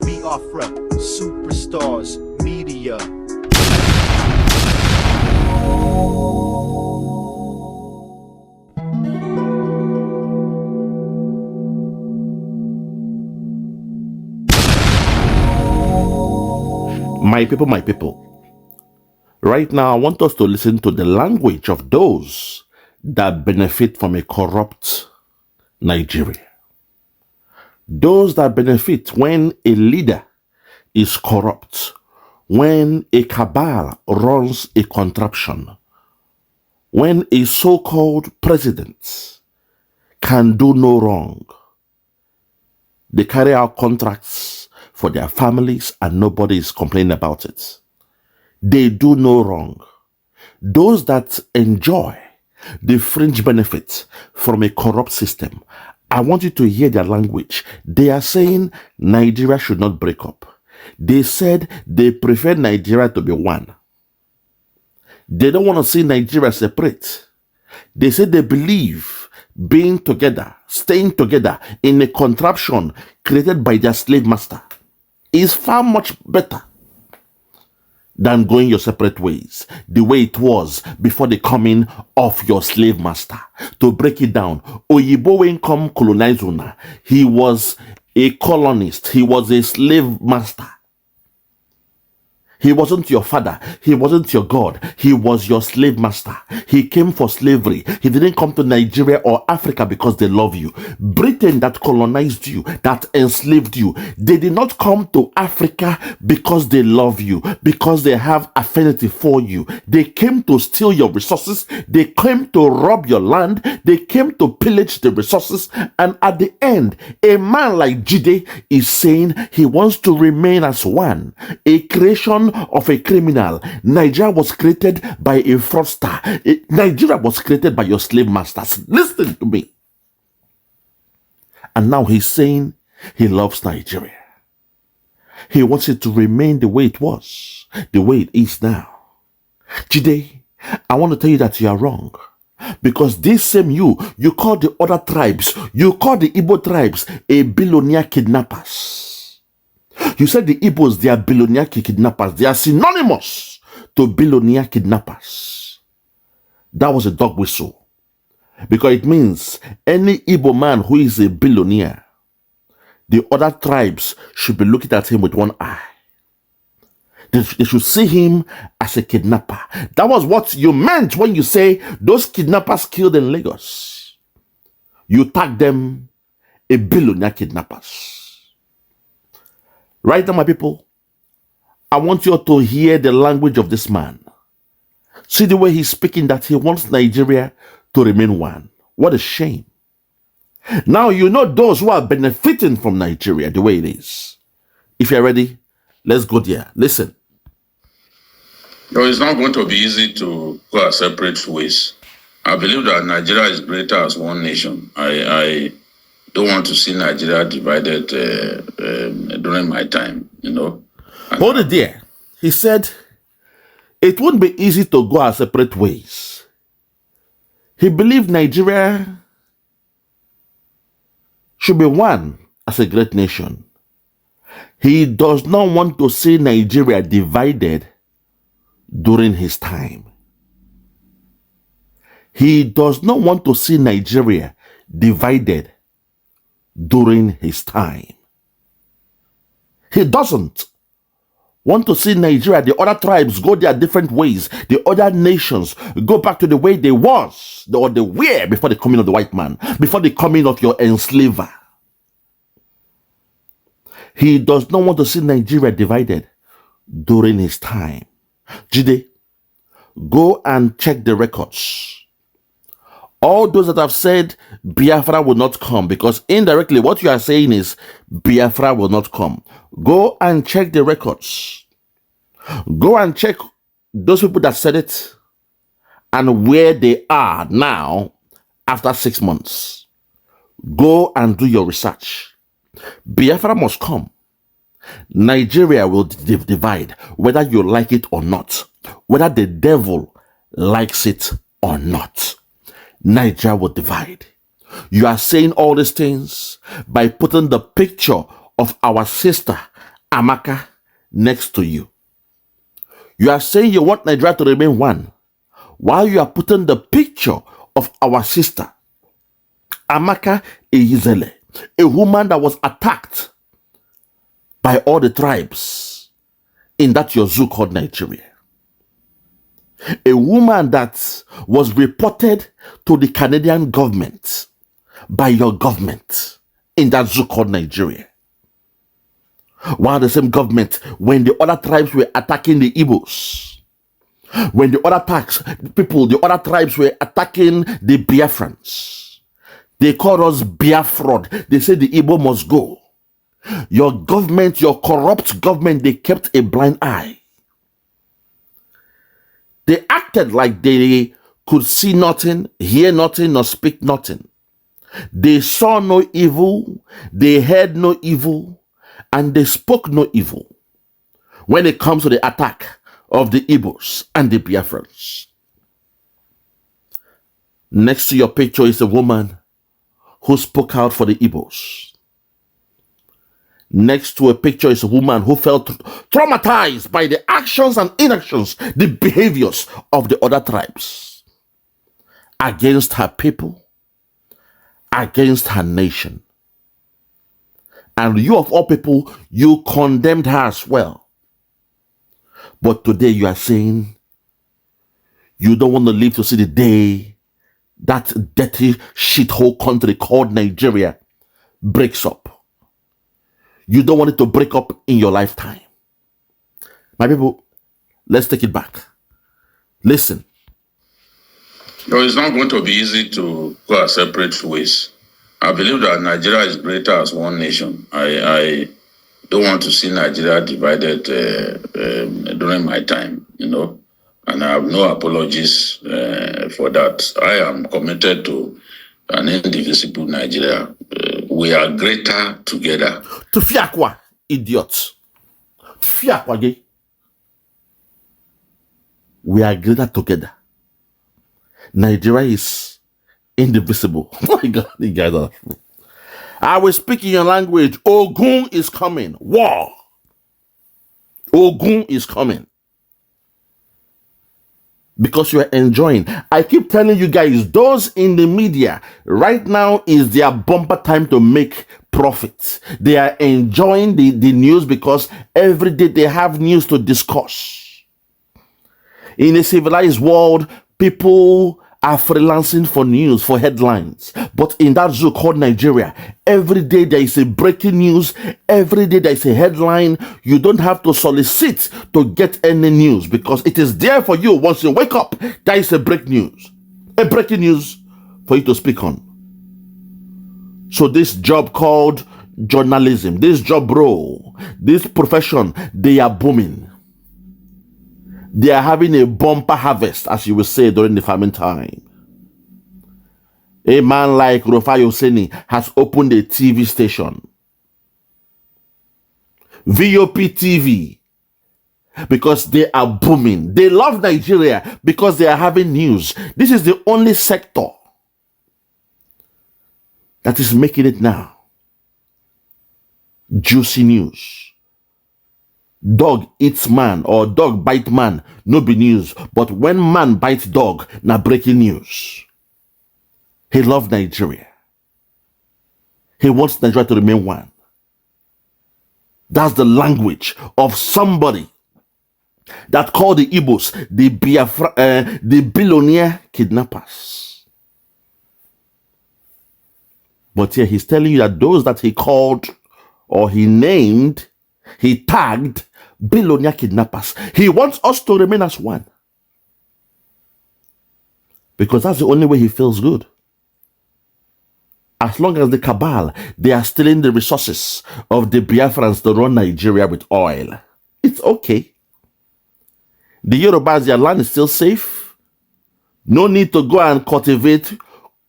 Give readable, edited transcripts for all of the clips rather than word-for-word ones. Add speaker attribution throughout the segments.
Speaker 1: Biafra, superstars, media.
Speaker 2: My people, right now I want us to listen to the language of those that benefit from a corrupt Nigeria. Those that benefit when a leader is corrupt, when a cabal runs a contraption, when a so-called president can do no wrong. They carry out contracts for their families and nobody is complaining about it. They do no wrong. Those that enjoy the fringe benefits from a corrupt system, I want you to hear their language. They are saying Nigeria should not break up. They said they prefer Nigeria to be one. They don't want to see Nigeria separate. They said they believe being together, staying together in a contraption created by their slave master is far much better than going your separate ways, the way it was before the coming of your slave master. To break it down, Oyibo when come colonize una, he was a colonist, he was a slave master. He wasn't your father. He wasn't your God. He was your slave master. He came for slavery. He didn't come to Nigeria or Africa because they love you. Britain that colonized you, that enslaved you, they did not come to Africa because they love you, because they have affinity for you. They came to steal your resources. They came to rob your land. They came to pillage the resources. And at the end, a man like Jide is saying he wants to remain as one, a creation of a criminal. Nigeria was created by a fraudster. Nigeria was created by your slave masters. Listen to me. And now he's saying he loves Nigeria. He wants it to remain the way it was, the way it is now. Jide, I want to tell you that you are wrong. Because this same you call the other tribes, you call the Igbo tribes a billionaire kidnappers. You said the Igbos, they are billionaire kidnappers. They are synonymous to billionaire kidnappers. That was a dog whistle. Because it means any Igbo man who is a billionaire, the other tribes should be looking at him with one eye. They should see him as a kidnapper. That was what you meant when you say those kidnappers killed in Lagos. You tag them a billionaire kidnappers. Right now, my people, I want you all to hear the language of this man. See the way he's speaking, that he wants Nigeria to remain one. What a shame. Now you know those who are benefiting from Nigeria the way it is. If you're ready, let's go there. Listen.
Speaker 3: No, it's not going to be easy to go our separate ways. I believe that Nigeria is greater as one nation. I don't want to see Nigeria divided during my time, you know.
Speaker 2: Hold it there. He said it wouldn't be easy to go our separate ways. He believed Nigeria should be one as a great nation. He does not want to see Nigeria divided during his time. He does not want to see Nigeria divided during his time. He doesn't want to see Nigeria, the other tribes go their different ways, the other nations go back to the way they was or they were before the coming of the white man, before the coming of your enslaver. He does not want to see Nigeria divided during his time. Jide, go and check the records. All those that have said Biafra will not come, because indirectly what you are saying is Biafra will not come. Go and check the records. Go and check those people that said it and where they are now after 6 months. Go and do your research. Biafra must come. Nigeria will divide, whether you like it or not, whether the devil likes it or not. Nigeria will divide. You are saying all these things by putting the picture of our sister Amaka next to you. You are saying you want Nigeria to remain one, while you are putting the picture of our sister, Amaka Eyizele, a woman that was attacked by all the tribes in that your zoo called Nigeria. A woman that was reported to the Canadian government by your government in that zoo called Nigeria. While the same government, when the other tribes were attacking the Igbos, when the other the other tribes were attacking the Biafrans, they called us Biafran. They said the Igbo must go. Your government, your corrupt government, they kept a blind eye. They acted like they could see nothing, hear nothing, or speak nothing. They saw no evil, they heard no evil, and they spoke no evil when it comes to the attack of the Igbos and the Biafrans. Next to your picture is a woman who spoke out for the Igbos. Next to a picture is a woman who felt traumatized by the actions and inactions, the behaviors of the other tribes against her people, against her nation. And you of all people, you condemned her as well. But today you are saying you don't want to live to see the day that dirty shithole country called Nigeria breaks up. You don't want it to break up in your lifetime. My people, let's take it back. Listen.
Speaker 3: No, it's not going to be easy to go our separate ways. I believe that Nigeria is greater as one nation. I don't want to see Nigeria divided during my time, and I have no apologies for that. I am committed to an indivisible Nigeria. We are greater together.
Speaker 2: To fiakwa, idiots. Fiakwa gay. We are greater together. Nigeria is indivisible. Oh my God, you guys are. I will speak in your language. Ogun is coming. War. Ogun is coming. Because you are enjoying. I keep telling you guys, those in the media, right now is their bumper time to make profits. They are enjoying the news because every day they have news to discuss. In a civilized world, people are freelancing for news, for headlines. But in that zoo called Nigeria, every day there is a breaking news. Every day there is a headline. You don't have to solicit to get any news because it is there for you. Once you wake up, there is a breaking news for you to speak on. So this job called journalism, this job role, this profession, they are booming. They are having a bumper harvest, as you will say, during the famine time. A man like Rufai Oseni has opened a TV station. VOP TV. Because they are booming. They love Nigeria because they are having news. This is the only sector that is making it now. Juicy news. Dog eats man or dog bite man, no be news. But when man bites dog, now breaking news. He loves Nigeria. He wants Nigeria to remain one. That's the language of somebody that called the Igbos the billionaire kidnappers. But here he's telling you that those that he called or he named, he tagged billionaire kidnappers. He wants us to remain as one. Because that's the only way he feels good. As long as the cabal, they are stealing the resources of the Biafrans to run Nigeria with oil, it's okay. The Yorubas, their land is still safe. No need to go and cultivate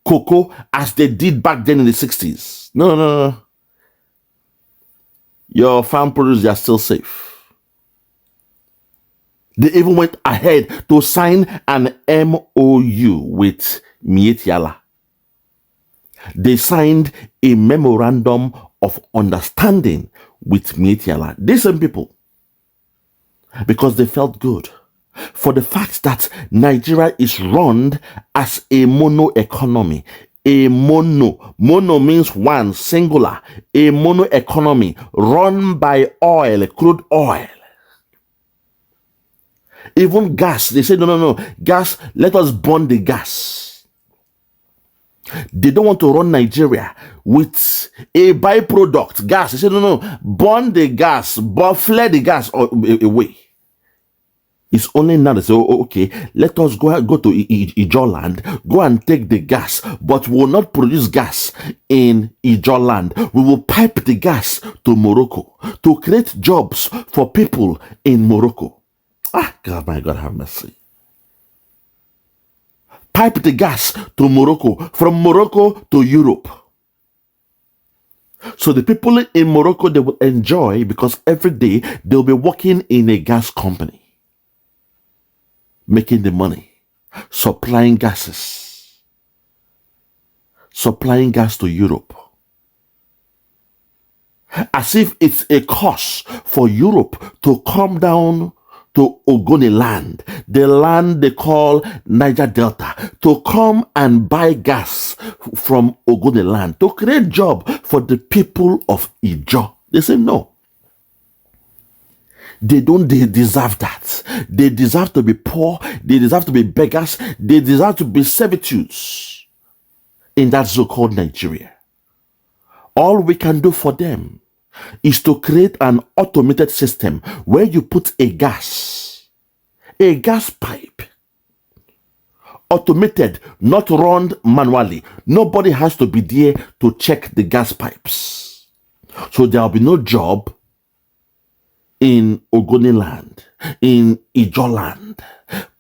Speaker 2: cocoa as they did back then in the 60s. No. Your farm produce, they are still safe. They even went ahead to sign an MOU with Mietiala. They signed a memorandum of understanding with Mietiala. These same people, because they felt good for the fact that Nigeria is run as a mono economy. A mono means one, singular. A mono economy run by oil, crude oil. Even gas, they say, no, gas, let us burn the gas. They don't want to run Nigeria with a byproduct, gas. They say, no, burn the gas, but flare the gas away. It's only now they say, okay, let us go to Ijaw land, go and take the gas, but we will not produce gas in Ijaw land. We will pipe the gas to Morocco to create jobs for people in Morocco. God, my God, have mercy. Pipe the gas to Morocco, from Morocco to Europe. So the people in Morocco, they will enjoy, because every day they'll be working in a gas company, making the money, supplying gas to Europe. As if it's a cost for Europe to come down to Ogoni land, the land they call Niger Delta, to come and buy gas from Ogoni land, to create job for the people of Ijaw. They say no. They deserve that. They deserve to be poor. They deserve to be beggars. They deserve to be servitudes in that so-called Nigeria. All we can do for them is to create an automated system where you put a gas pipe, automated, not run manually. Nobody has to be there to check the gas pipes. So there will be no job in Ogoni land, in Ijaw land.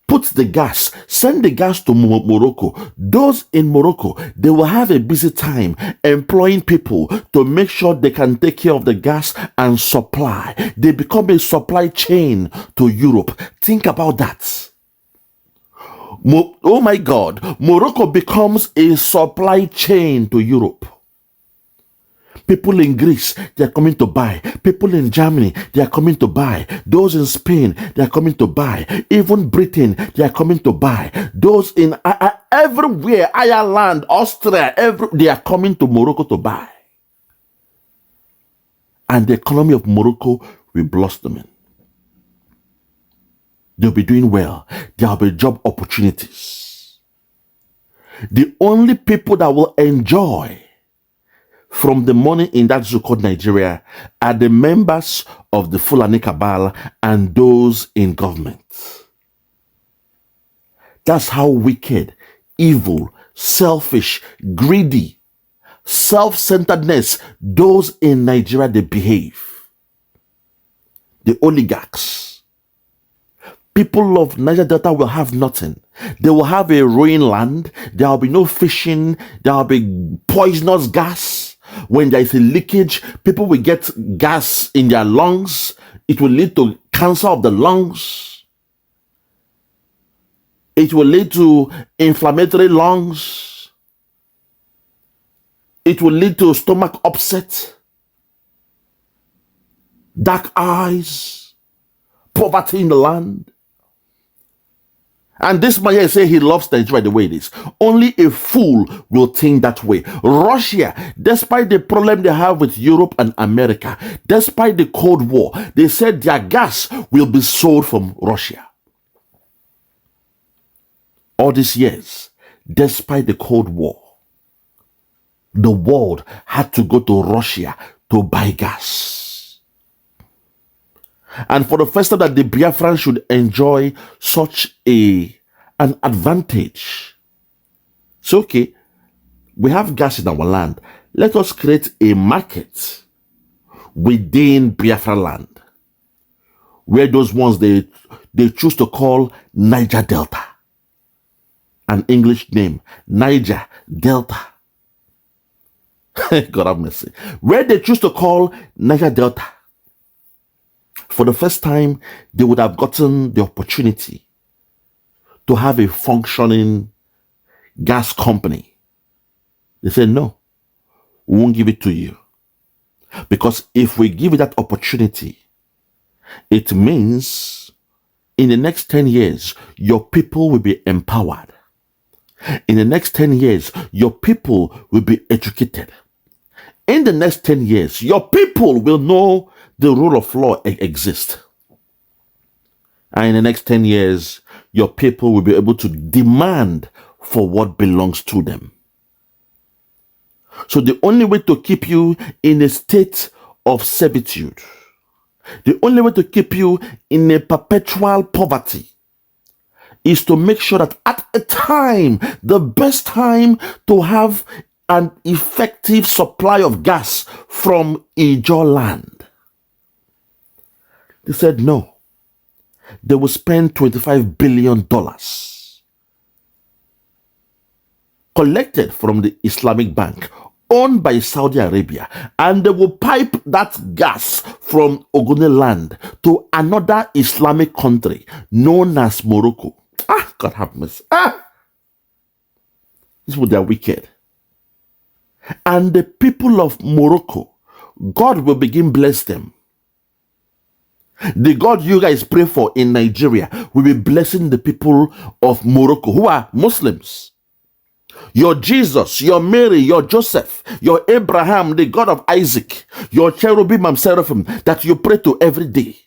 Speaker 2: Put the gas, send the gas to Morocco. Those in Morocco, they will have a busy time employing people to make sure they can take care of the gas and supply. They become a supply chain to Europe. Think about that. Oh my God, Morocco becomes a supply chain to Europe. People in Greece, they are coming to buy. People in Germany, they are coming to buy. Those in Spain, they are coming to buy. Even Britain, they are coming to buy. Those in everywhere, Ireland, Austria, they are coming to Morocco to buy. And the economy of Morocco will blossom. They'll be doing well. There will be job opportunities. The only people that will enjoy from the money in that so-called Nigeria are the members of the Fulani cabal and those in government. That's how wicked, evil, selfish, greedy, self-centeredness those in Nigeria, they behave. The oligarchs. People of Niger Delta will have nothing. They will have a ruined land. There will be no fishing. There will be poisonous gas. When there is a leakage, people will get gas in their lungs. It will lead to cancer of the lungs. It will lead to inflammatory lungs. It will lead to stomach upset, dark eyes, poverty in the land. And this man here say he loves Nigeria the way it is. Only a fool will think that way. Russia, despite the problem they have with Europe and America, despite the Cold War, they said their gas will be sold from Russia. All these years, despite the Cold War, the world had to go to Russia to buy gas. And for the first time that the Biafran should enjoy such an advantage. So, okay, we have gas in our land. Let us create a market within Biafra land, where those ones they choose to call Niger Delta. An English name, Niger Delta. God have mercy. Where they choose to call Niger Delta. For the first time, they would have gotten the opportunity to have a functioning gas company. They said, no, we won't give it to you. Because if we give it that opportunity, it means in the next 10 years, your people will be empowered. In the next 10 years, your people will be educated. In the next 10 years, your people will know the rule of law exists. And in the next 10 years, your people will be able to demand for what belongs to them. So the only way to keep you in a state of servitude, the only way to keep you in a perpetual poverty, is to make sure that at a time, the best time to have an effective supply of gas from Ijaw land. They said no. They will spend $25 billion collected from the Islamic Bank, owned by Saudi Arabia, and they will pipe that gas from Ogoni land to another Islamic country known as Morocco. God have mercy. This is what they are wicked. And the people of Morocco, God will begin bless them. The God you guys pray for in Nigeria will be blessing the people of Morocco who are Muslims. Your Jesus, your Mary, your Joseph, your Abraham, the God of Isaac, your cherubim and seraphim that you pray to every day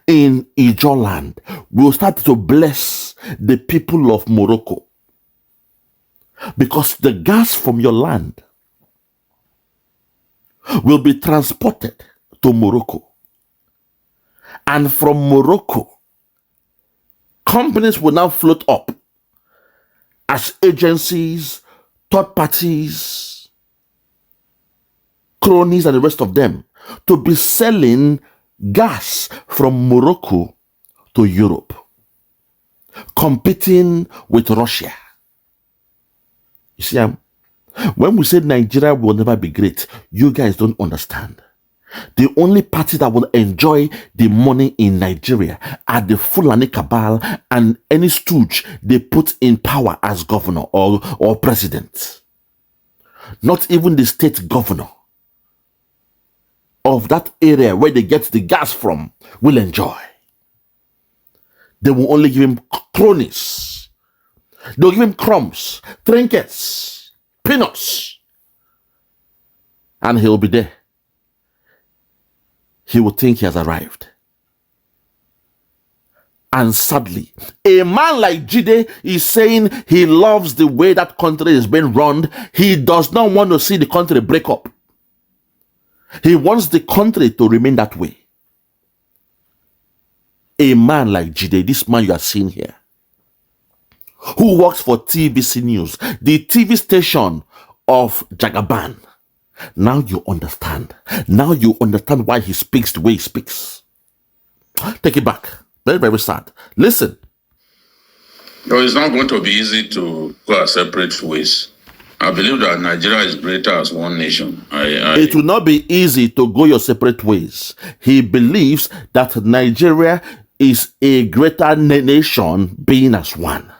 Speaker 2: in Ijaw land will start to bless the people of Morocco. Because the gas from your land will be transported to Morocco. And from Morocco, companies will now float up as agencies, third parties, cronies, and the rest of them to be selling gas from Morocco to Europe, competing with Russia. You see, when we say Nigeria will never be great, you guys don't understand. The only party that will enjoy the money in Nigeria are the Fulani cabal and any stooge they put in power as governor or president. Not even the state governor of that area where they get the gas from will enjoy. They will only give him cronies. They'll give him crumbs, trinkets, peanuts, and he'll be there. He will think he has arrived. And sadly, a man like Jide is saying he loves the way that country is being run. He does not want to see the country break up. He wants the country to remain that way. A man like Jide, this man you are seeing here, who works for TVC News, the TV station of Jagaban. Now you understand. Now you understand why he speaks the way he speaks. Take it back. Very, very sad. Listen.
Speaker 3: No, it's not going to be easy to go our separate ways. I believe that Nigeria is greater as one nation.
Speaker 2: It will not be easy to go your separate ways. He believes that Nigeria is a greater nation being as one.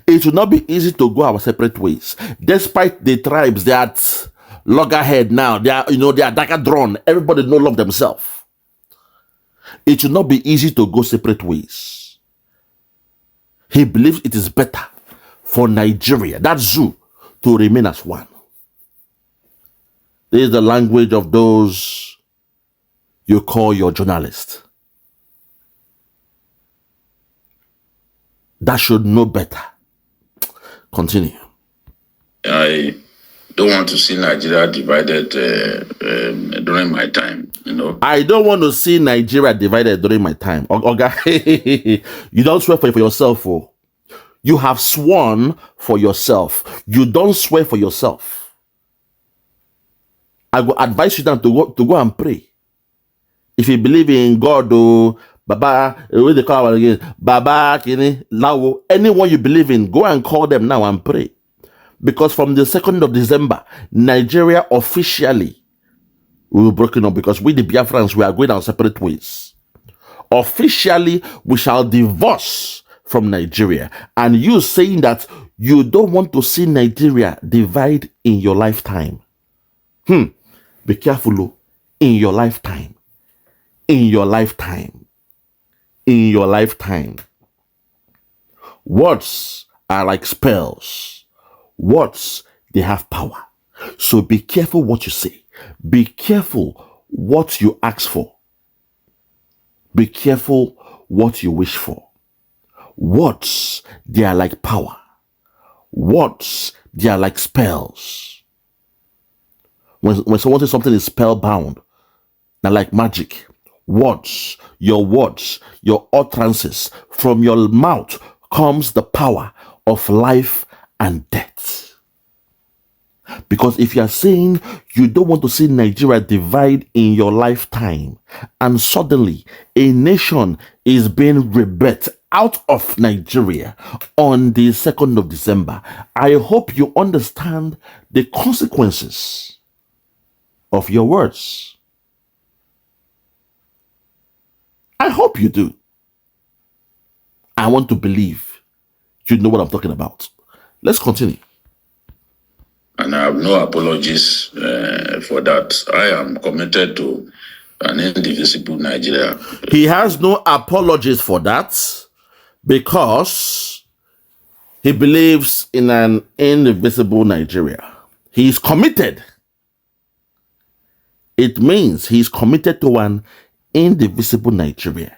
Speaker 2: It will not be easy to go our separate ways. Despite the tribes, they are at loggerhead now. They are, they are darker drawn. Everybody no love themselves. It will not be easy to go separate ways. He believes it is better for Nigeria, that zoo, to remain as one. This is the language of those you call your journalists. That should know better. Continue.
Speaker 3: I don't want to see Nigeria divided during my time,
Speaker 2: I don't want to see Nigeria divided during my time. Okay. You don't swear for yourself. Oh. You have sworn for yourself. You don't swear for yourself. I will advise you now to go and pray. If you believe in God, Baba, what they call it again? Baba, Lawo, anyone you believe in, go and call them now and pray. Because from the 2nd of December, Nigeria officially will be broken up because we, the Biafrans, we are going our separate ways. Officially, we shall divorce from Nigeria. And you saying that you don't want to see Nigeria divide in your lifetime. Be careful in your lifetime. In your lifetime. In your lifetime. Words are like spells. Words, they have power. So be careful what you say. Be careful what you ask for. Be careful what you wish for. Words, they are like power. Words, they are like spells. When someone says something is spellbound, they're like magic. Words, your utterances, from your mouth comes the power of life and death. Because if you are saying you don't want to see Nigeria divide in your lifetime, and suddenly a nation is being rebirthed out of Nigeria on the 2nd of December, I hope you understand the consequences of your words. I hope you do. I want to believe you know what I'm talking about. Let's continue.
Speaker 3: And I have no apologies for that. I am committed to an indivisible Nigeria.
Speaker 2: He has no apologies for that because he believes in an indivisible Nigeria. He is committed. It means he is committed to an indivisible Nigeria.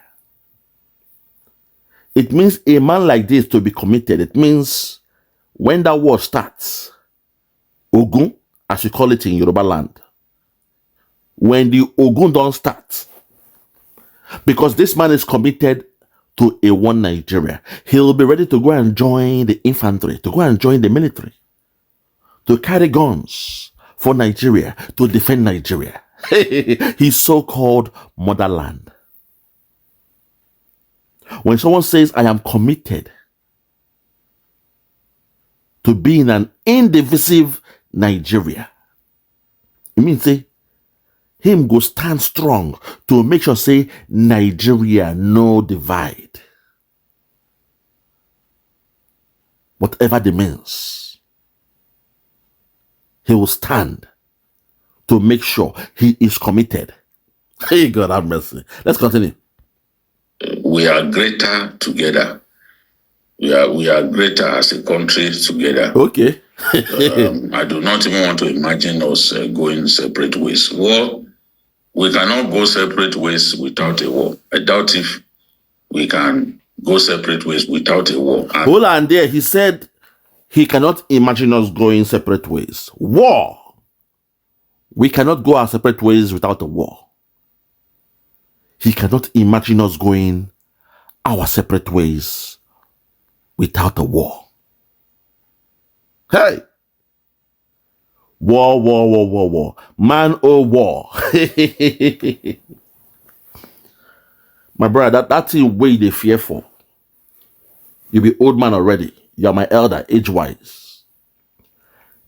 Speaker 2: It means a man like this to be committed. It means when that war starts, Ogun, as you call it in Yoruba land, when the Ogun don't start, because this man is committed to a one Nigeria, he'll be ready to go and join the infantry, to go and join the military, to carry guns for Nigeria, to defend Nigeria, his so-called motherland. When someone says, I am committed to being an indivisible Nigeria, it means say him go stand strong to make sure say Nigeria no divide, whatever the means. He will stand to make sure he is committed. Hey, God have mercy. Let's continue.
Speaker 3: We are greater together. We are greater as a country together.
Speaker 2: Okay.
Speaker 3: I do not even want to imagine us going separate ways. War, we cannot go separate ways without a war. I doubt if we can go separate ways without a war.
Speaker 2: Hold on there. He said he cannot imagine us going separate ways. War. We cannot go our separate ways without a war. He cannot imagine us going our separate ways without a war. Hey! War, war, war, war, war. Man, oh, war. My brother, that thing way they fear for. You be old man already. You're my elder, age-wise.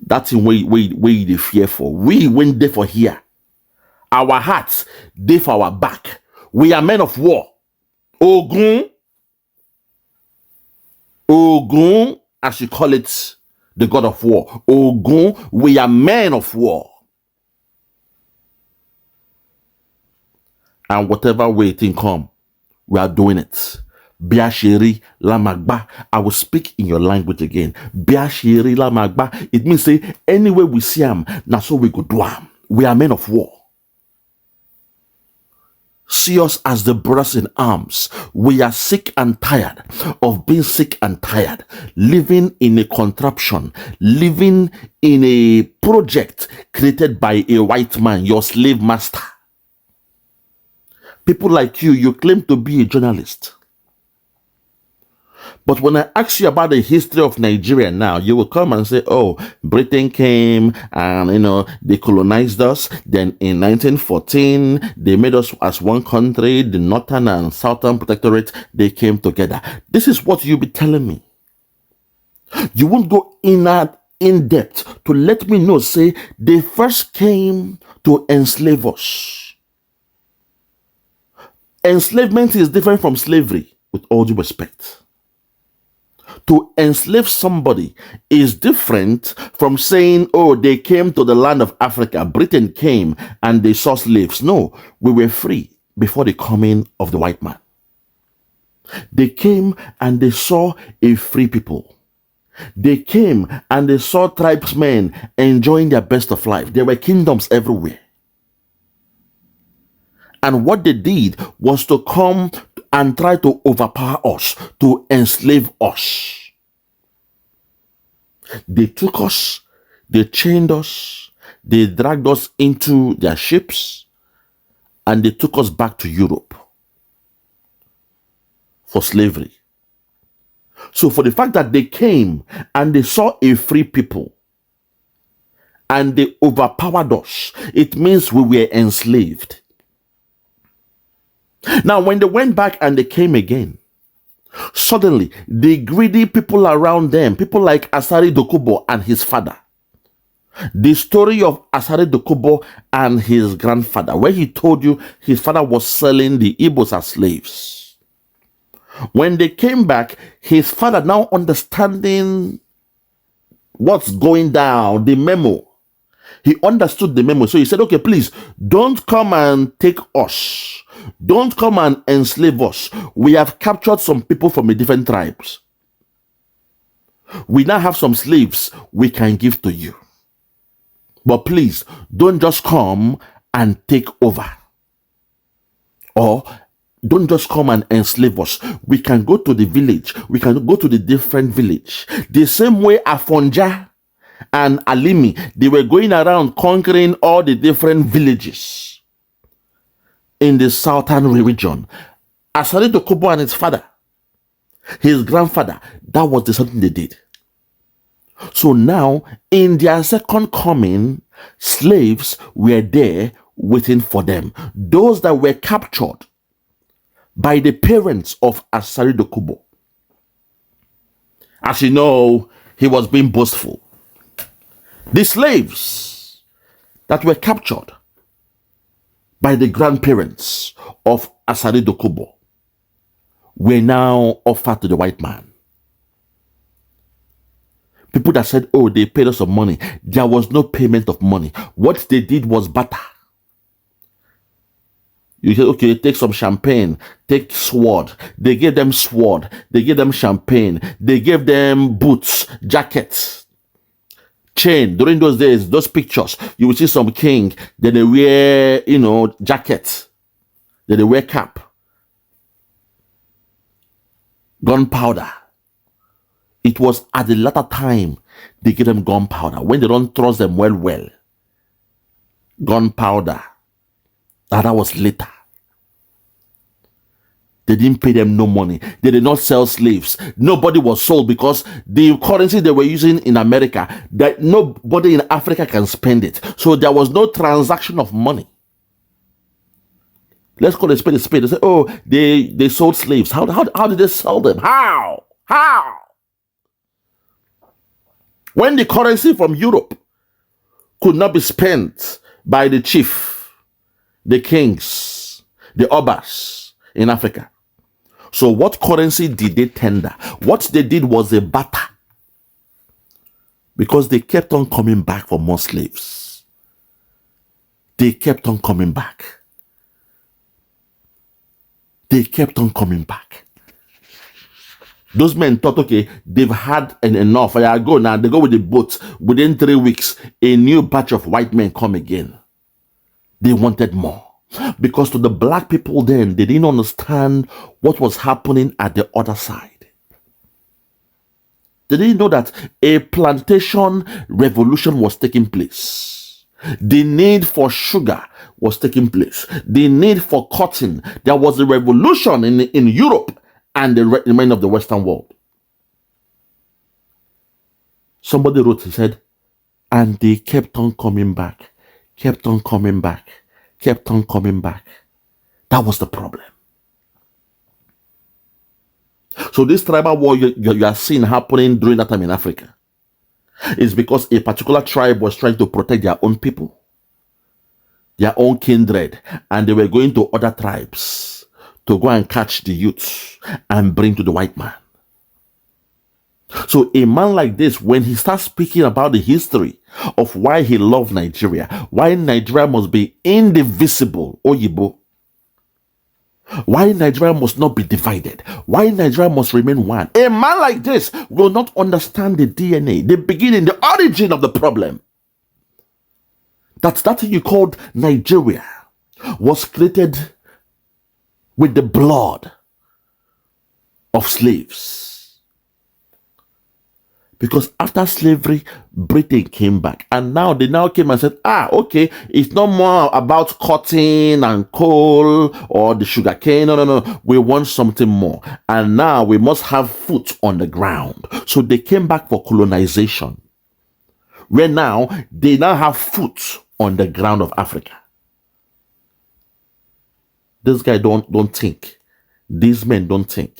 Speaker 2: That thing way they fear for. We went there for here. Our hearts, they for our back. We are men of war. Ogun, as you call it, the god of war. Ogun, we are men of war. And whatever way it come, we are doing it. Biashiri Lamagba. I will speak in your language again. Biashiri Lamagba. It means say anywhere we see him, now so we go do him. We are men of war. See us as the brothers in arms. We are sick and tired of being sick and tired, living in a contraption, living in a project created by a white man, your slave master. People like you claim to be a journalist. But when I ask you about the history of Nigeria now, you will come and say, oh, Britain came and, they colonized us. Then in 1914, they made us as one country, the Northern and Southern Protectorate, they came together. This is what you'll be telling me. You won't go in depth to let me know, say, they first came to enslave us. Enslavement is different from slavery, with all due respect. To enslave somebody is different from saying, oh, they came to the land of Africa. Britain came and they saw slaves. No, we were free before the coming of the white man. They came and they saw a free people. They came and they saw tribesmen enjoying their best of life. There were kingdoms everywhere. And what they did was to come and try to overpower us, to enslave us. They took us, they chained us, they dragged us into their ships, and they took us back to Europe for slavery. So for the fact that they came and they saw a free people and they overpowered us, it means we were enslaved. Now, when they went back and they came again, suddenly the greedy people around them, people like Asari Dokubo and his father, the story of Asari Dokubo and his grandfather, where he told you his father was selling the Igbos as slaves. When they came back, his father, now understanding what's going down, the memo, he understood the memo. So he said, okay, please, don't come and take us. Don't come and enslave us. We have captured some people from the different tribes. We now have some slaves we can give to you. But please, don't just come and take over. Or don't just come and enslave us. We can go to the village. We can go to the different village. The same way Afonja and Alimi, they were going around conquering all the different villages in the southern region. Asari Dokubo and his father, his grandfather, that was the something they did. So now, in their second coming, slaves were there waiting for them. Those that were captured by the parents of Asari Dokubo. As you know, he was being boastful. The slaves that were captured by the grandparents of Asari Dokubo were now offered to the white man. People that said, oh, they paid us some money. There was no payment of money. What they did was barter. You said, okay, take some champagne, take sword. They gave them sword. They gave them champagne. They gave them boots, jackets, chain. During those days, those pictures, you will see some king, then they wear, jackets. Then they wear cap. Gunpowder. It was at the latter time they gave them gunpowder. When they don't trust them well. Gunpowder. That was later. They didn't pay them no money. They did not sell slaves. Nobody was sold because the currency they were using in America, that nobody in Africa can spend it. So there was no transaction of money. Let's call it spade a spade. They say, oh, they sold slaves. How did they sell them? How? When the currency from Europe could not be spent by the chief, the kings, the obas in Africa. So what currency did they tender? What they did was a barter. Because they kept on coming back for more slaves. They kept on coming back. They kept on coming back. Those men thought, okay, they've had enough. I go now. They go with the boat. Within 3 weeks, a new batch of white men come again. They wanted more. Because to the black people then, they didn't understand what was happening at the other side. They didn't know that a plantation revolution was taking place. The need for sugar was taking place. The need for cotton. There was a revolution in Europe and the remainder of the Western world. Somebody wrote, he said, and they kept on coming back. Kept on coming back. Kept on coming back. That was the problem. So this tribal war you are seeing happening during that time in Africa is because a particular tribe was trying to protect their own people, their own kindred, and they were going to other tribes to go and catch the youths and bring to the white man. So a man like this, when he starts speaking about the history of why he loved Nigeria, why Nigeria must be indivisible, Oyibo, why Nigeria must not be divided, why Nigeria must remain one, a man like this will not understand the DNA, the beginning, the origin of the problem. That thing you called Nigeria was created with the blood of slaves. Because after slavery, Britain came back. And now they came and said, okay, it's no more about cotton and coal or the sugar cane. No. We want something more. And now we must have foot on the ground. So they came back for colonization. Where now, they now have foot on the ground of Africa. This guy don't think. These men don't think.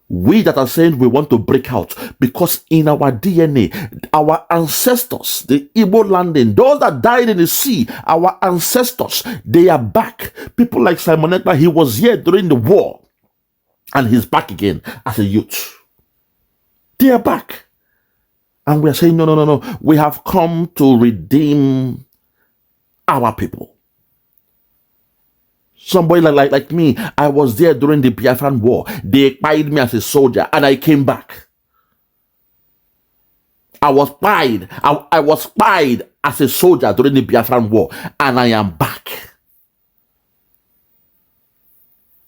Speaker 2: We that are saying we want to break out, because in our DNA, our ancestors, the Igbo landing, those that died in the sea, our ancestors, they are back. People like Simon Ekpa, he was here during the war, and he's back again as a youth. They are back. And we are saying, no. We have come to redeem our people. Somebody like me, I was there during the Biafran war. They pied me as a soldier and I came back. I was pied. I was pied as a soldier during the Biafran war and I am back.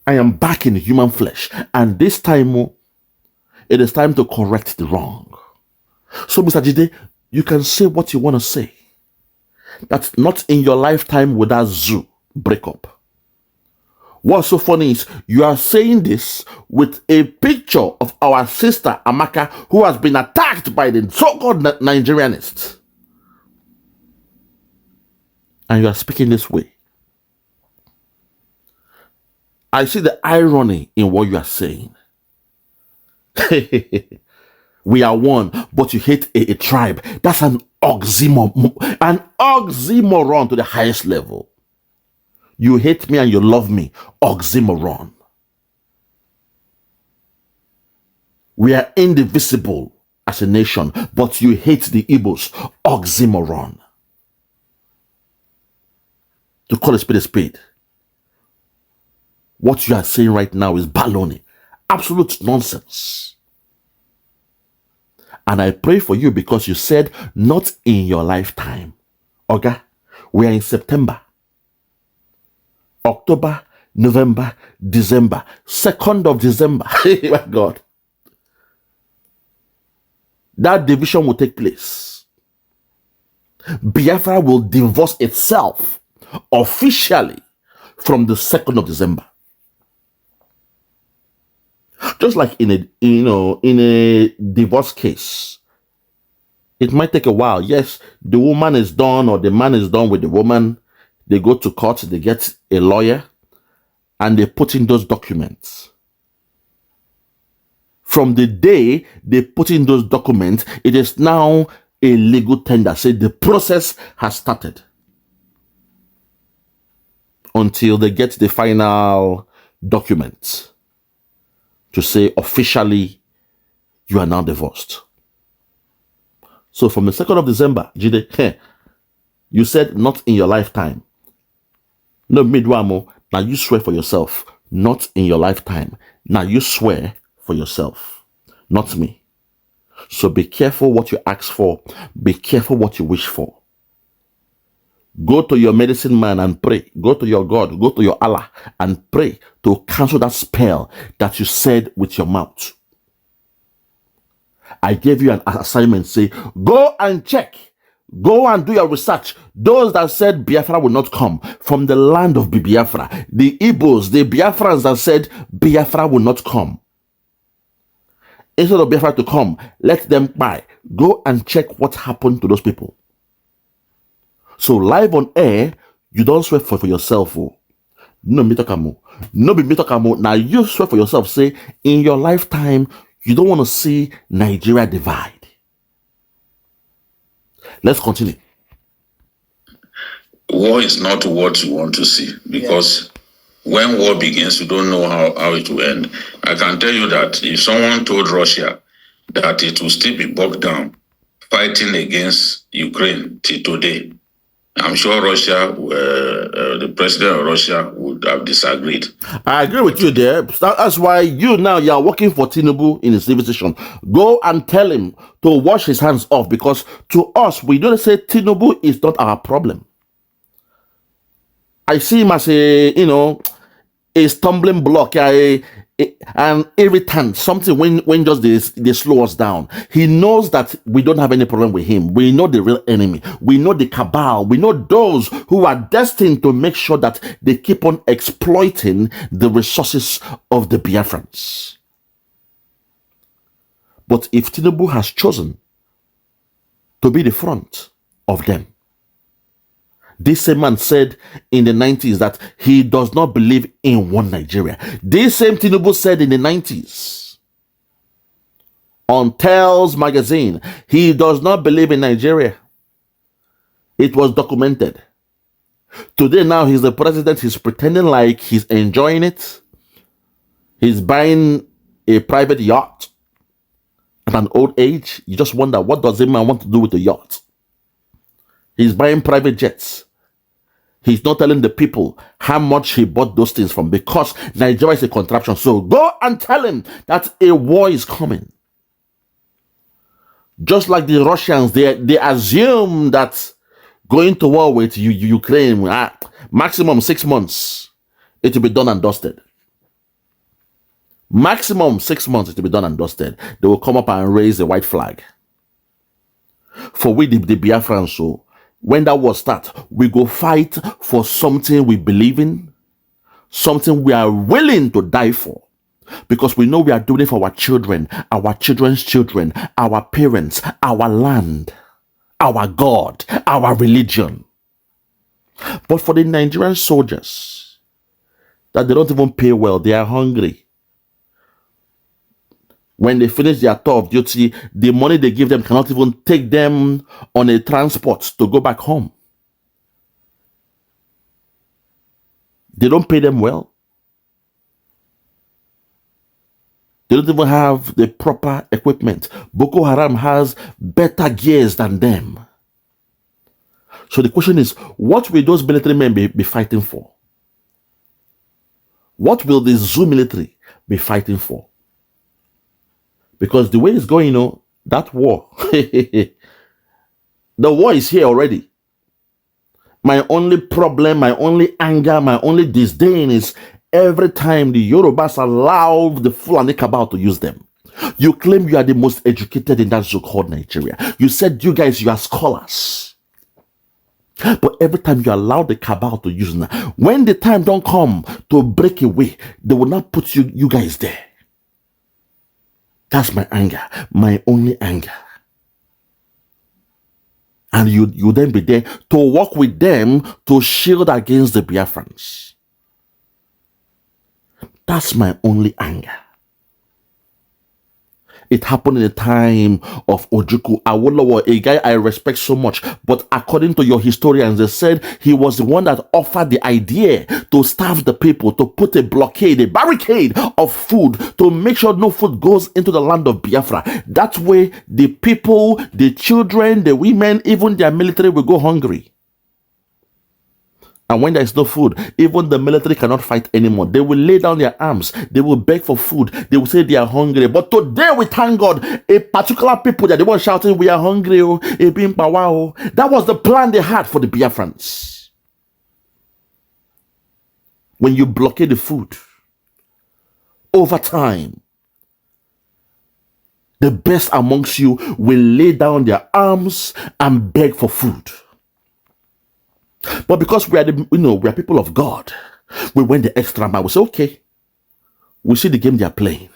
Speaker 2: I am back in human flesh. And this time, it is time to correct the wrong. So, Mr. Jide, you can say what you want to say. That's not in your lifetime will that zoo break up. What's so funny is you are saying this with a picture of our sister Amaka, who has been attacked by the so-called Nigerianists. And you are speaking this way. I see the irony in what you are saying. We are one, but you hate a tribe. That's an oxymoron to the highest level. You hate me and you love me. Oxymoron. We are indivisible as a nation, but you hate the Igbos. Oxymoron. To call a spade. What you are saying right now is baloney. Absolute nonsense. And I pray for you because you said not in your lifetime. Okay? We are in September. October, November, December, 2nd of December. My God. That division will take place. Biafra will divorce itself officially from the 2nd of December. Just like in a divorce case, it might take a while. Yes, the woman is done or the man is done with the woman. They go to court, they get a lawyer, and they put in those documents. From the day they put in those documents, it is now a legal tender. Say the process has started. Until they get the final documents to say officially you are now divorced. So from the 2nd of December, Jide, you said not in your lifetime. No, Midwamo, now you swear for yourself, not in your lifetime. Now you swear for yourself, not me. So be careful what you ask for. Be careful what you wish for. Go to your medicine man and pray. Go to your God, go to your Allah and pray to cancel that spell that you said with your mouth. I gave you an assignment, say, go and check. Go and do your research. Those that said Biafra will not come from the land of Biafra, the Igbos, the Biafrans that said Biafra will not come. Instead of Biafra to come, let them buy. Go and check what happened to those people. So live on air, you don't swear for yourself. Oh. No, mitokamo. No, be mitokamo. Now you swear for yourself. Say, in your lifetime, you don't want to see Nigeria divide. Let's continue.
Speaker 3: War is not what you want to see, because when war begins, you don't know how it will end. I can tell you that if someone told Russia that it will still be bogged down fighting against Ukraine till today. I'm sure Russia, the president of Russia would have disagreed.
Speaker 2: I agree with you there. That's why you are working for Tinubu in his civil station. Go and tell him to wash his hands off, because to us, we don't say Tinubu is not our problem. I see him as a stumbling block, an irritant, something when just they slow us down. He knows that we don't have any problem with him. We know the real enemy. We know the cabal. We know those who are destined to make sure that they keep on exploiting the resources of the Biafrans. But if Tinubu has chosen to be the front of them, this same man said in the 90s that he does not believe in one Nigeria. This same Tinubu said in the 90s on Tales magazine, he does not believe in Nigeria. It was documented. Today now he's the president. He's pretending like he's enjoying it. He's buying a private yacht at an old age. You just wonder, what does a man want to do with the yacht? He's buying private jets. He's not telling the people how much he bought those things from, because Nigeria is a contraption. So go and tell him that a war is coming. Just like the Russians, they assume that going to war with Ukraine, maximum 6 months, it will be done and dusted. Maximum 6 months, it will be done and dusted. They will come up and raise the white flag. For we, the Biafrans, so when that war starts, we go fight for something we believe in, something we are willing to die for, because we know we are doing it for our children, our children's children, our parents, our land, our God, our religion. But for the Nigerian soldiers, that they don't even pay well, they are hungry. When they finish their tour of duty, the money they give them cannot even take them on a transport to go back home. They don't pay them well. They don't even have the proper equipment. Boko Haram has better gears than them. So the question is, what will those military men be fighting for? What will the Zoo military be fighting for? Because the way it's going, that war, the war is here already. My only problem, my only anger, my only disdain is every time the Yorubas allow the Fulani cabal to use them. You claim you are the most educated in that so-called Nigeria. You said you are scholars. But every time you allow the cabal to use them, when the time don't come to break away, they will not put you guys there. That's my anger, my only anger. And you then be there to work with them to shield against the Biafrans. That's my only anger. It happened in the time of Ojukwu Awolowo, a guy I respect so much. But according to your historians, they said he was the one that offered the idea to starve the people, to put a blockade, a barricade of food, to make sure no food goes into the land of Biafra. That way, the people, the children, the women, even their military will go hungry. And when there is no food, even the military cannot fight anymore. They will lay down their arms. They will beg for food. They will say they are hungry. But today we thank God, a particular people that they were shouting, we are hungry. That was the plan they had for the Biafrans. When you blockade the food, over time, the best amongst you will lay down their arms and beg for food. But because we are we are people of God, we went the extra mile. We say, okay, we see the game they are playing.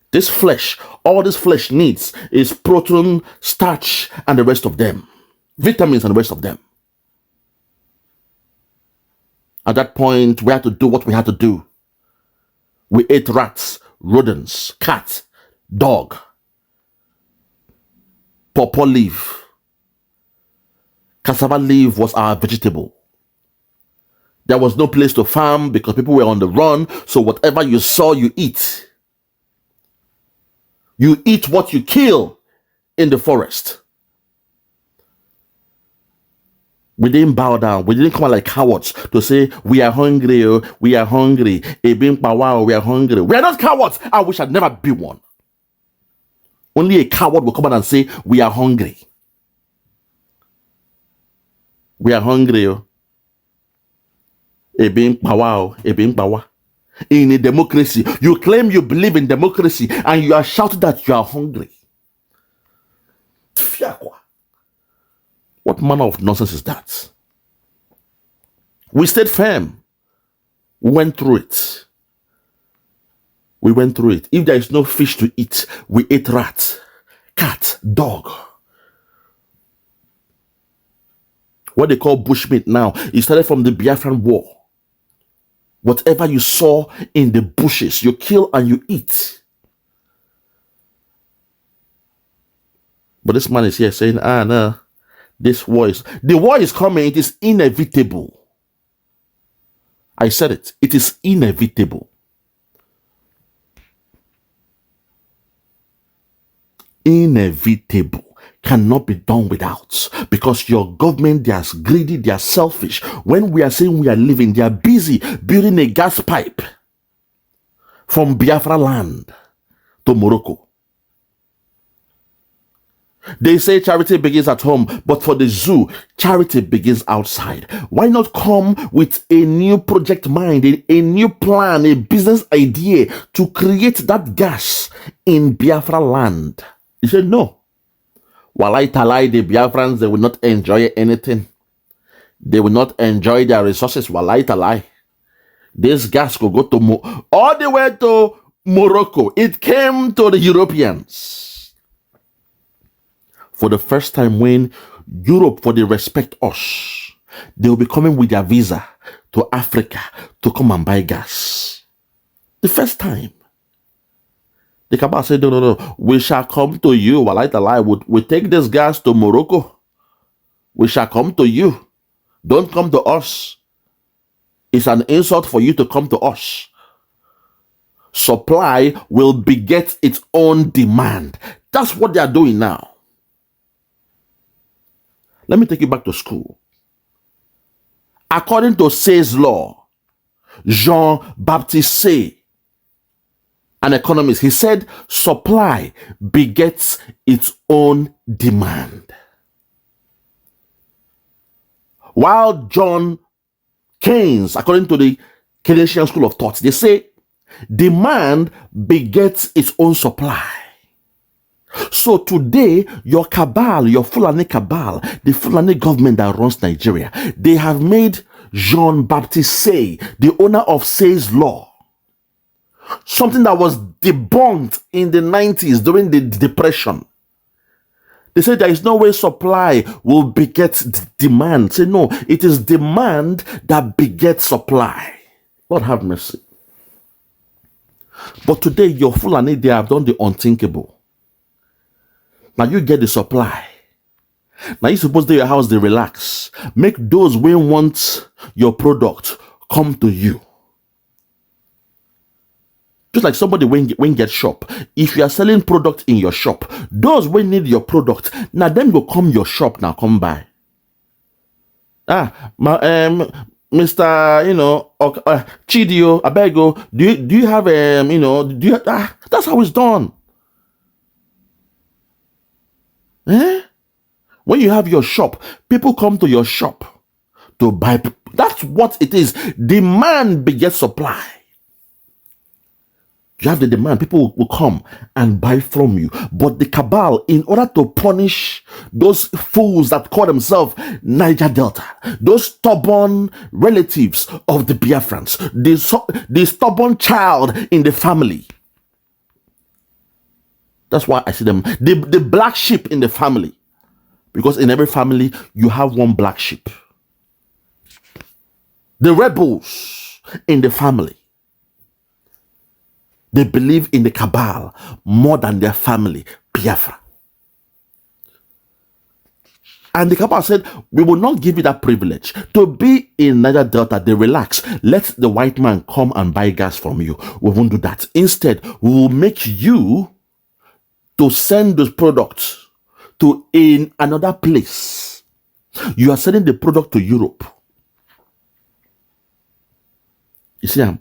Speaker 2: This flesh, all this flesh needs is protein, starch, and the rest of them. Vitamins and the rest of them. At that point, we had to do what we had to do. We ate rats, rodents, cat, dog, pawpaw leaf. Cassava leaf was our vegetable. There was no place to farm because people were on the run. So whatever you saw, you eat. You eat what you kill in the forest. We didn't bow down. We didn't come out like cowards to say, we are hungry, oh, we are hungry. We are hungry. We are not cowards, and we shall never be one. Only a coward will come out and say, we are hungry. We are hungry. Oh. In a democracy, you claim you believe in democracy and you are shouting that you are hungry. What manner of nonsense is that? We stayed firm. We went through it. We went through it. If there is no fish to eat, we ate rat, cat, dog. What they call bushmeat now, it started from the Biafran war. Whatever you saw in the bushes, you kill and you eat. But this man is here saying, no, the war is coming, it is inevitable. I said it, it is inevitable. Inevitable. Cannot be done without, because your government, they are greedy, they are selfish. When we are saying we are living, they are busy building a gas pipe from Biafra land to Morocco. They say charity begins at home, but for the zoo, charity begins outside. Why not come with a new project mind, a new plan, a business idea to create that gas in Biafra land? He said no. Walai talai, the Biafrans, they will not enjoy anything. They will not enjoy their resources. Walai talai. This gas could go to all the way to Morocco. It came to the Europeans. For the first time, when Europe, for they respect us, they will be coming with their visa to Africa to come and buy gas. The first time. The Kabal said, no, we shall come to you. We take this gas to Morocco. We shall come to you. Don't come to us. It's an insult for you to come to us. Supply will beget its own demand. That's what they are doing now. Let me take you back to school. According to Say's law, Jean-Baptiste Say, an economist, he said, supply begets its own demand. While John Keynes, according to the Keynesian school of thought, they say demand begets its own supply. So today, your cabal, your Fulani cabal, the Fulani government that runs Nigeria, they have made Jean-Baptiste Say, the owner of Say's law, something that was debunked in the 90s during the Depression. They said there is no way supply will beget demand. Say no, it is demand that begets supply. Lord have mercy. But today, your Fulani, they have done the unthinkable. Now you get the supply. Now you suppose that your house, they relax. Make those who want your product come to you. Just like somebody when get shop. If you are selling product in your shop, those when need your product, now them go come your shop now, come buy. Mr. Chide, I beg you, do you have that's how it's done. When you have your shop, people come to your shop to buy. That's what it is. Demand begets supply. You have the demand, people will come and buy from you. But the cabal, in order to punish those fools that call themselves Niger Delta, those stubborn relatives of the Biafrans, the stubborn child in the family. That's why I see them, the black sheep in the family. Because in every family, you have one black sheep. The rebels in the family. They believe in the cabal more than their family, Biafra. And the cabal said, we will not give you that privilege. To be in Niger Delta, they relax. Let the white man come and buy gas from you. We won't do that. Instead, we will make you to send those products to in another place. You are sending the product to Europe. You see,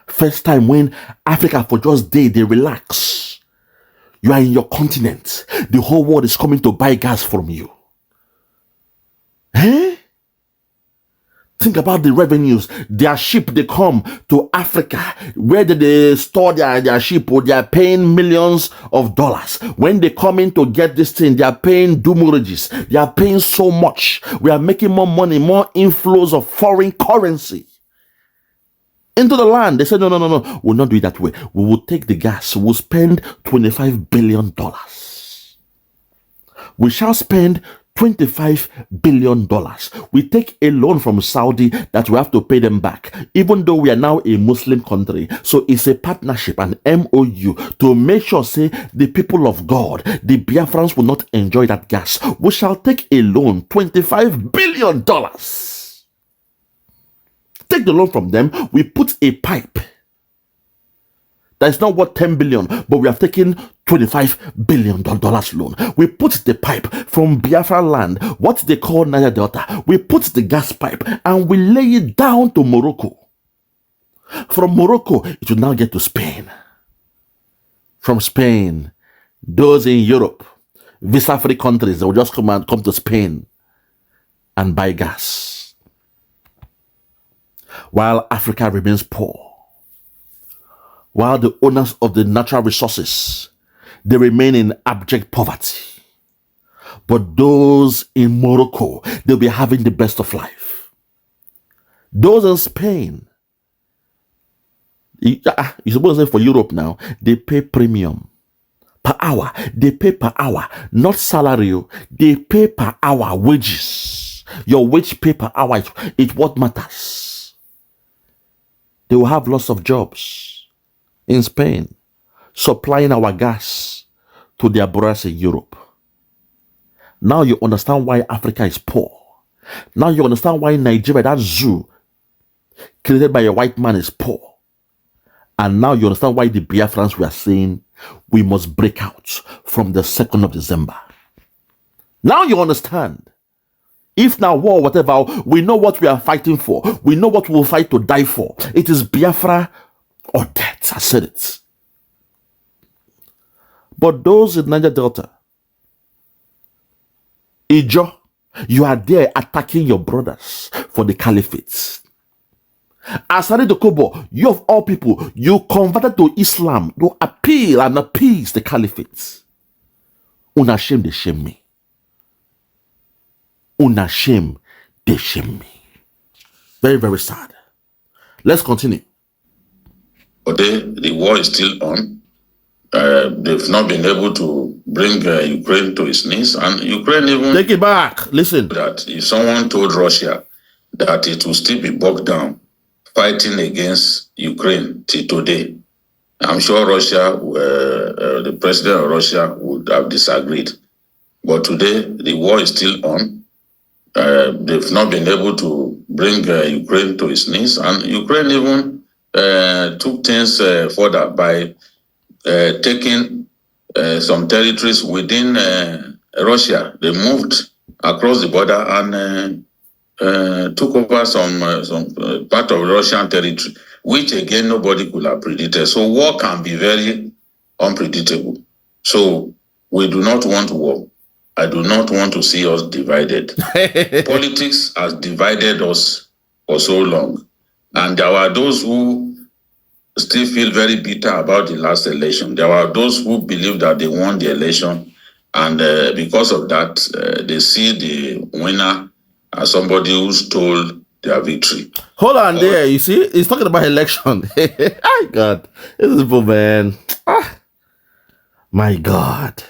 Speaker 2: first time when Africa for just day, they relax. You are in your continent. The whole world is coming to buy gas from you. Eh? Think about the revenues. Their ship, they come to Africa. Where do they store their ship? Or they are paying millions of dollars. When they come in to get this thing, they are paying dumurages. They are paying so much. We are making more money, more inflows of foreign currency into the land. They said, no. We'll not do it that way. We will take the gas. We'll spend $25 billion. We shall spend $25 billion. We take a loan from Saudi that we have to pay them back, even though we are now a Muslim country. So it's a partnership, an MOU, to make sure, say, the people of God, the Biafrans will not enjoy that gas. We shall take a loan, $25 billion. Take the loan from them. We put a pipe that's not worth 10 billion, but we have taken $25 billion loan. We put the pipe from Biafran land, what they call Niger Delta. We put the gas pipe and we lay it down to Morocco. From Morocco, it will now get to Spain. From Spain, those in Europe, visa-free countries, they will just come to Spain and buy gas. While Africa remains poor. While the owners of the natural resources, they remain in abject poverty. But those in Morocco, they'll be having the best of life. Those in Spain, you suppose to say for Europe now, they pay premium per hour. They pay per hour, not salary. They pay per hour wages. Your wage pay per hour, it's what matters. They will have lots of jobs in Spain, supplying our gas to their brothers in Europe. Now you understand why Africa is poor. Now you understand why Nigeria, that zoo created by a white man, is poor. And now you understand why the Biafrans were saying we must break out from the 2nd of December. Now you understand. If now war, whatever, we know what we are fighting for. We know what we will fight to die for. It is Biafra or death. I said it. But those in Niger Delta, Ijo, you are there attacking your brothers for the caliphate. Asari the Kobo, you of all people, you converted to Islam to appeal and appease the caliphate. Una shame, they shame me. Una shame, they shame me. Very, very sad. Let's continue.
Speaker 3: But the war is still on. They've not been able to bring Ukraine to its knees, and Ukraine even
Speaker 2: take it back. Listen,
Speaker 3: that if someone told Russia that it will still be bogged down fighting against Ukraine till today, I'm sure Russia, the president of Russia, would have disagreed. But today the war is still on. They've not been able to bring Ukraine to its knees, and Ukraine even took things further by taking some territories within Russia. They moved across the border and took over some part of Russian territory, which again nobody could have predicted. So war can be very unpredictable. So we do not want war. I do not want to see us divided. Politics has divided us for so long. And there are those who still feel very bitter about the last election. There are those who believe that they won the election. And because of that, they see the winner as somebody who stole their victory.
Speaker 2: Hold on there. You see, he's talking about election. My God. This is people, man. My God.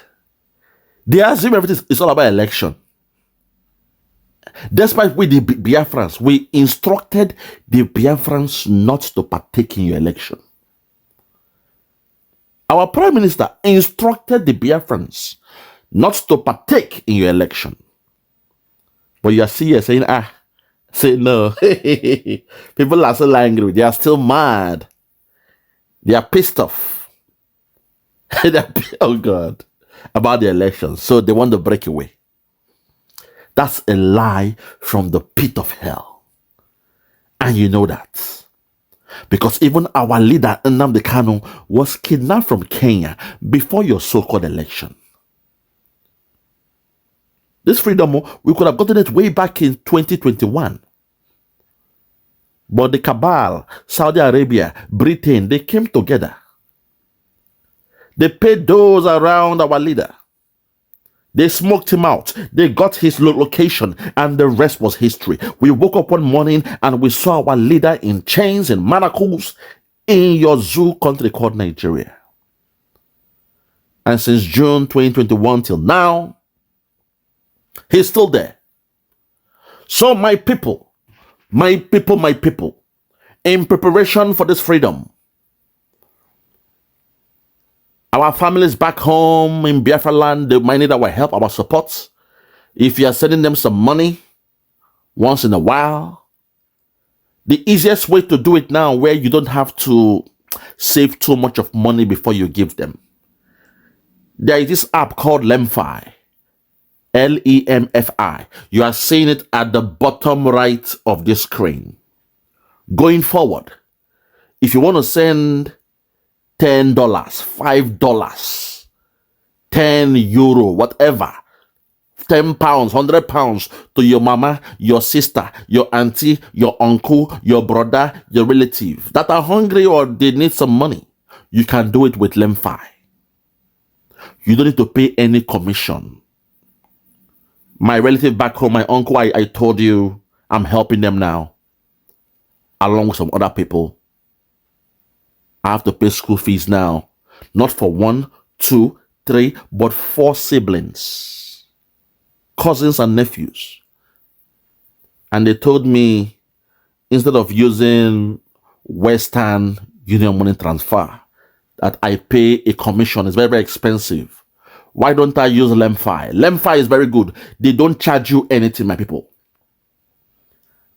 Speaker 2: They assume everything is all about election. Despite we, the Biafrans, we instructed the Biafrans not to partake in your election. Our Prime Minister instructed the Biafrans not to partake in your election. But you are here saying, say no. People are still angry. They are still mad. They are pissed off. Oh God, about the elections. So they want to break away. That's a lie from the pit of hell. And you know that. Because even our leader, Nnamdi Kanu, was kidnapped from Kenya before your so-called election. This freedom, we could have gotten it way back in 2021. But the cabal, Saudi Arabia, Britain, they came together. They paid those around our leader. They smoked him out. They got his location, and the rest was history. We woke up one morning and we saw our leader in chains and manacles in your zoo country called Nigeria. And since June 2021 till now, he's still there. So my people, in preparation for this freedom, our families back home in Biafra land, they might need our help, our support. If you are sending them some money once in a while, the easiest way to do it now, where you don't have to save too much of money before you give them, there is this app called Lemfi, Lemfi. You are seeing it at the bottom right of this screen. Going forward, if you want to send $10, $5, €10, whatever, £10, £100 to your mama, your sister, your auntie, your uncle, your brother, your relative that are hungry or they need some money, you can do it with Lemfi. You don't need to pay any commission. My relative back home, my uncle, I told you, I'm helping them now, along with some other people. I have to pay school fees now, not for 1, 2, 3, but 4 siblings, cousins and nephews. And they told me, instead of using Western Union money transfer, that I pay a commission. It's very, very expensive. Why don't I use Lemfi? Lemfi is very good. They don't charge you anything, my people.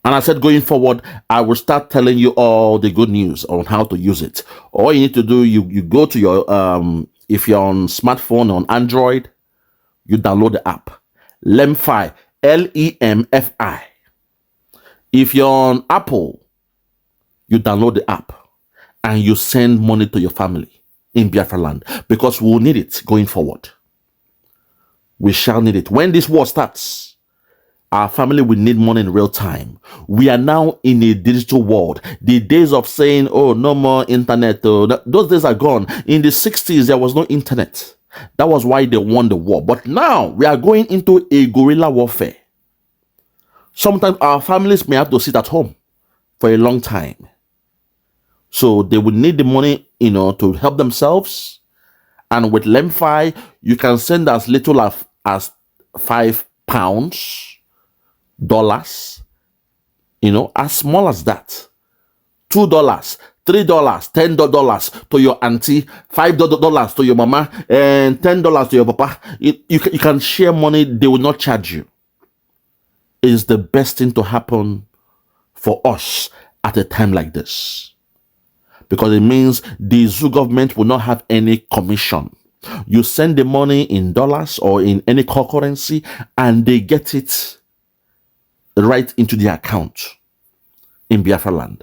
Speaker 2: And I said, going forward, I will start telling you all the good news on how to use it. All you need to do, you go to your, if you're on smartphone, on Android, you download the app. Lemfi, Lemfi. If you're on Apple, you download the app and you send money to your family in Biafra land, because we'll need it going forward. We shall need it. When this war starts, our family will need money in real time. We are now in a digital world. The days of saying, oh, no more internet, those days are gone. In the 60s, there was no internet. That was why they won the war. But now we are going into a guerrilla warfare. Sometimes our families may have to sit at home for a long time. So they will need the money, to help themselves. And with Lemfi, you can send as little as £5, dollars, as small as that. $2, $3, $10 to your auntie, $5 to your mama, and $10 to your papa. You can share money, they will not charge you. It is the best thing to happen for us at a time like this, because it means the zoo government will not have any commission. You send the money in dollars or in any core currency, and they get it right into the account in Biafra land.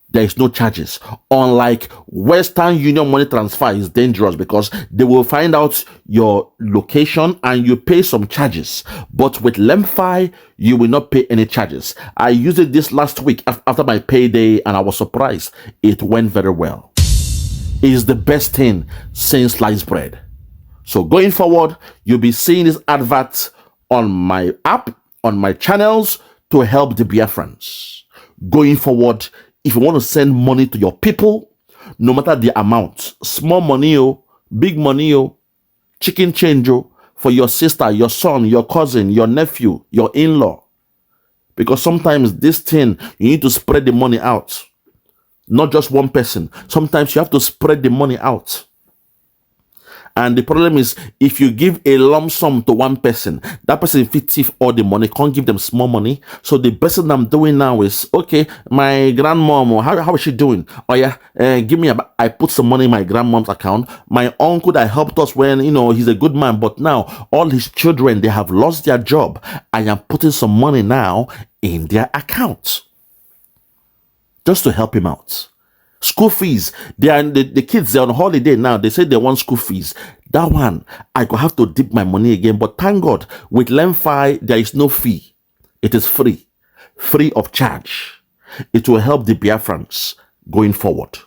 Speaker 2: There is no charges. Unlike Western Union money transfer is dangerous, because they will find out your location and you pay some charges. But with Lemfi, you will not pay any charges. I used it this last week after my payday, and I was surprised. It went very well. It is the best thing since sliced bread. So going forward, you'll be seeing this advert on my app, on my channels, to help the Biafrans. Going forward, if you want to send money to your people, no matter the amount, small money, big money, chicken change, for your sister, your son, your cousin, your nephew, your in-law. Because sometimes this thing, you need to spread the money out. Not just one person. Sometimes you have to spread the money out. And the problem is, if you give a lump sum to one person, that person fit thief all the money, can't give them small money. So the best thing I'm doing now is, okay, my grandmom, how is she doing? Oh yeah, give me I put some money in my grandmom's account. My uncle that helped us when, he's a good man, but now all his children, they have lost their job. I am putting some money now in their account just to help him out. School fees, the kids, they're on holiday now. They say they want school fees. That one, I could have to dip my money again. But thank God, with LEMFI, there is no fee. It is free of charge. It will help the Biafrans going forward.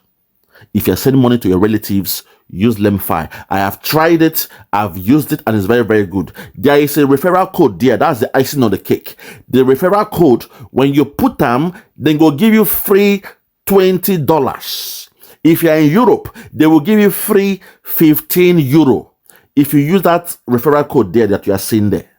Speaker 2: If you're sending money to your relatives, use LEMFI. I have tried it, I've used it, and it's very, very good. There is a referral code there. That's the icing on the cake. The referral code, when you put them, then go give you free $20. If you're in Europe, they will give you free €15. If you use that referral code there that you are seeing there.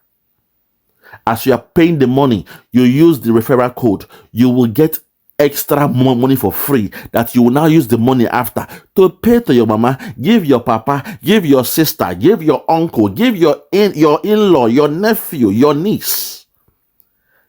Speaker 2: As you are paying the money, you use the referral code, you will get extra more money for free that you will now use the money after to pay to your mama, give your papa, give your sister, give your uncle, give your in-law, your nephew, your niece.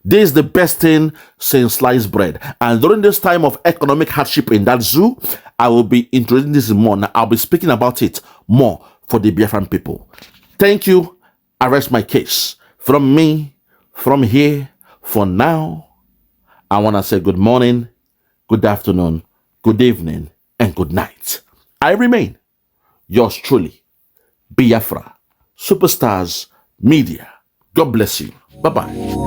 Speaker 2: This is the best thing since sliced bread. And during this time of economic hardship in that zoo, I will be introducing this more. Now, I'll be speaking about it more for the Biafran people. Thank you. I rest my case. From me, from here, for now, I want to say good morning, good afternoon, good evening, and good night. I remain yours truly, Biafra, Superstars Media. God bless you. Bye-bye.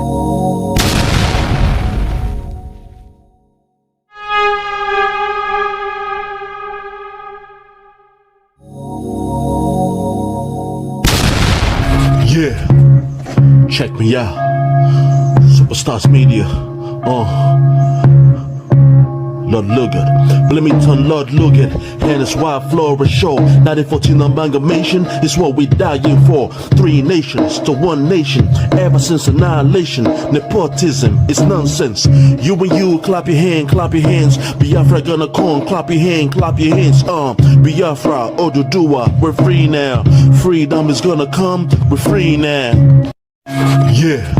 Speaker 4: Yeah, check me out. Superstars Media. Lord Logan, Bloomington, Lord Logan, and it's wild Flora show. 1914 amalgamation is what we dying for. 3 nations to 1 nation, ever since annihilation. Nepotism is nonsense. You and you, clap your hands. Biafra gonna come, clap your hands. Biafra, Oduduwa, we're free now. Freedom is gonna come, we're free now. Yeah.